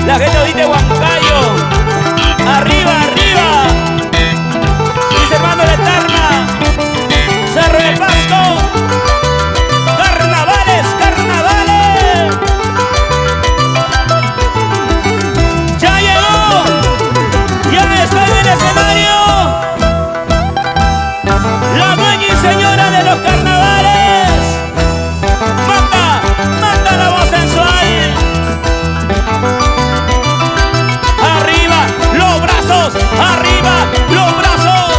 La gente hoy de Huancayo. Arriba, arriba. Mis hermanos de Tarma, Cerro de Pasto. Carnavales, carnavales. Ya llegó. Ya está en el escenario. La dueña y señora de los carnavales. Manda, manda la voz sensual. Arriba los brazos, arriba los brazos.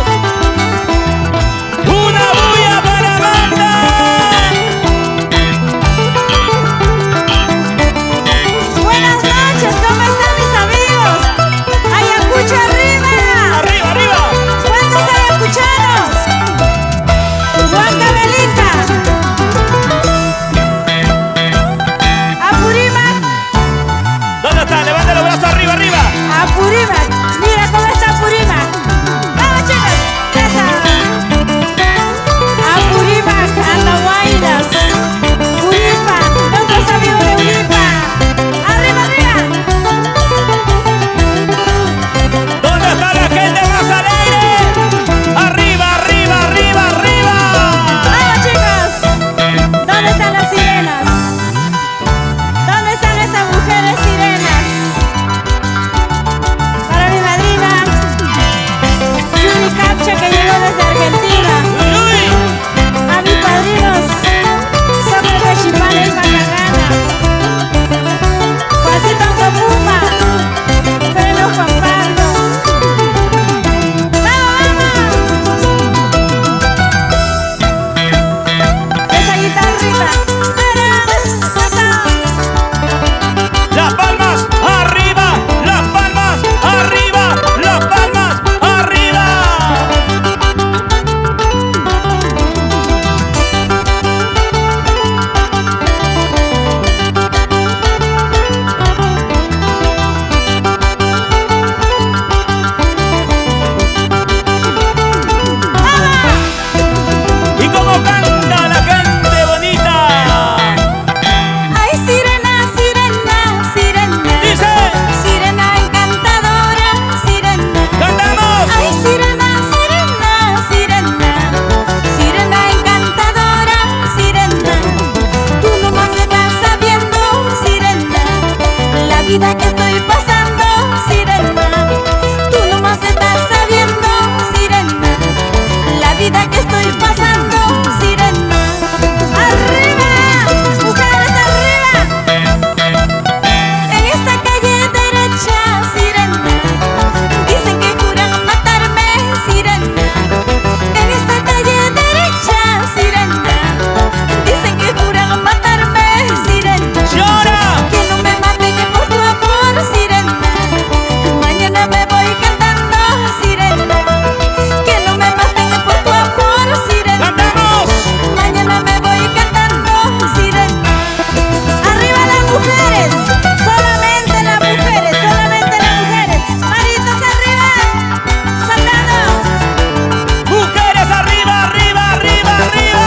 Una bulla para Amanda. Buenas noches, ¿cómo están mis amigos? Ayacucho arriba. Arriba, arriba. ¿Cuántos ayacuchanos? Huancavelica. Apurímac. ¿Dónde está? Levanta los brazos arriba, arriba. Apurímac. Mira cómo está Apurímac. Vamos chicos. Esa. Apurímac, Andahuaylas. Uripa. Nuestros amigos de Uripa. Arriba, arriba. ¿Dónde está la gente más alegre? Arriba, arriba, arriba, arriba. Vamos chicos. ¿Dónde están las sirenas? ¿Dónde están esas mujeres sirenas? Para mi madrina Yuri Capcha, que llegó desde Argentina. Uy, A mis padrinos Sócrates Chipales Macagana, Juancito Copuma, Pedro Juan Pablo. ¡Vamos! Esa guitarrita. las palmas arriba, las palmas arriba, las palmas arriba. ¿Y cómo canta la gente bonita? Ay, sirena, sirena, sirena. Dice, Sirena encantadora, sirena. cantamos. Ay, sirena, sirena, sirena. Sirena encantadora, sirena. Tú nomás estás sabiendo, sirena, la vida que estoy pasando, sirena. Tú nomás estás sabiendo, sirena, la vida que estoy pasando, sirena. ¡Arriba! ¡Mujeres arriba! En esta calle derecha, sirena, dicen que juran matarme, sirena. En esta calle derecha, sirena, dicen que juran matarme, sirena. Llora. Que no me maten por tu amor, sirena. Mañana me voy cantando, sirena. Que no me maten por tu amor, sirena. Cantamos. Mañana me voy cantando, sirena. Arriba las mujeres, solamente las mujeres, solamente las mujeres. Maritos arriba, soldados. Mujeres arriba, arriba, arriba, arriba.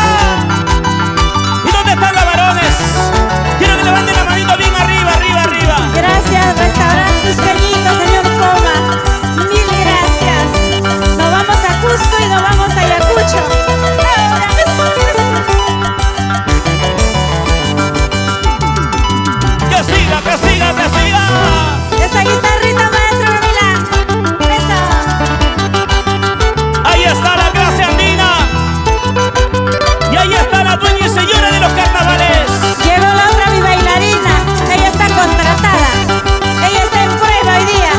¿Y dónde están los varones? Quiero que levanten la manito bien arriba, arriba, arriba. Gracias, Restaurante Cañito, señor Poma. Mil gracias. Nos vamos a Cusco y nos vamos a Ayacucho. Que siga, que siga, que siga. Esa guitarrita, maestro Milán. Eso. Ahí está la clase andina. Y ahí está la dueña y señora de los carnavales. Llegó Laura, mi bailarina. Ella está contratada. Ella está en prueba hoy día.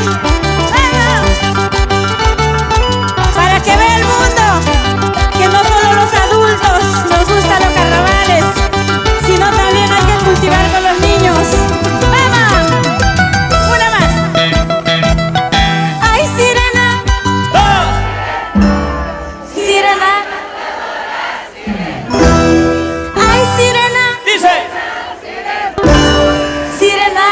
¡Vamos! Para que vea el mundo que no solo los adultos nos gustan los carnavales, sino también hay que cultivar con los niños. ¡Vamos! Una más. ¡Ay, sirena! Dos. ¡Sirena! ¡Ay, sirena! Dice, ¡Sirena!